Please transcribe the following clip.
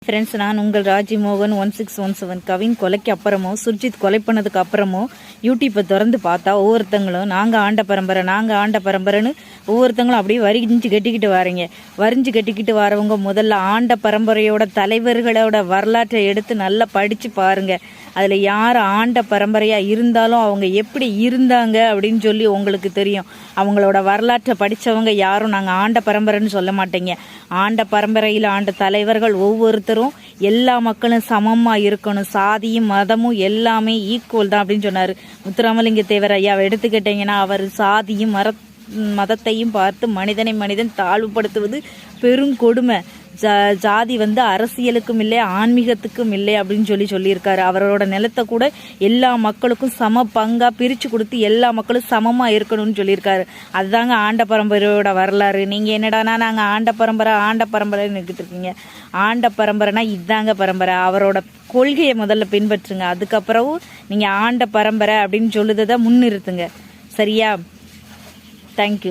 Friends, நான் உங்கள் ராஜிமோகன் 1617. கவின் கொலைக்கு அப்புறமோ சுர்ஜித் கொலை பண்ணதுக்கு அப்புறமோ யூடியூப்பை திறந்து பார்த்தா ஒவ்வொருத்தங்களும் நாங்கள் ஆண்ட பரம்பரைன்னு ஒவ்வொருத்தங்களும் அப்படியே வரிஞ்சு கட்டிக்கிட்டு வரீங்க. வரிஞ்சு கட்டிக்கிட்டு வரவங்க முதல்ல ஆண்ட பரம்பரையோட தலைவர்களோட வரலாற்றை எடுத்து நல்லா படித்து பாருங்க. அதில் யார் ஆண்ட பரம்பரையாக இருந்தாலும் அவங்க எப்படி இருந்தாங்க அப்படின்னு சொல்லி உங்களுக்கு தெரியும். அவங்களோட வரலாற்றை படித்தவங்க யாரும் நாங்கள் ஆண்ட பரம்பரைன்னு சொல்ல மாட்டேங்க. ஆண்ட பரம்பரையில் ஆண்ட தலைவர்கள் ஒவ்வொருத்தரும் எல்லா மக்களும் சமமாக இருக்கணும், சாதியும் மதமும் எல்லாமே ஈக்குவல் தான் அப்படின்னு சொன்னார். முத்துராமலிங்க தேவர் ஐயாவை எடுத்துக்கிட்டீங்கன்னா அவர் சாதியும் மதத்தையும் பார்த்து மனிதன் தாழ்வுபடுத்துவது பெருங்கொடுமை. ஜாதி அரசியலுக்கும் இல்லை ஆன்மீகத்துக்கும் இல்லை அப்படின்னு சொல்லியிருக்காரு. அவரோட நிலத்தை கூட எல்லா மக்களுக்கும் சம பங்கா பிரித்து கொடுத்து எல்லா மக்களும் சமமாக இருக்கணும்னு சொல்லியிருக்காரு. அதுதாங்க ஆண்ட பரம்பரையோட வரலாறு. நீங்கள் என்னடானா நாங்கள் ஆண்ட பரம்பரைன்னு நினைக்கிட்டு இருக்கீங்க. ஆண்ட பரம்பரைனா இதாங்க பரம்பரை. அவரோட கொள்கையை முதல்ல பின்பற்றுங்க. அதுக்கப்புறம் நீங்கள் ஆண்ட பரம்பரை அப்படின்னு சொல்லுறதை முன்னிறுத்துங்க. சரியா? தேங்க்யூ.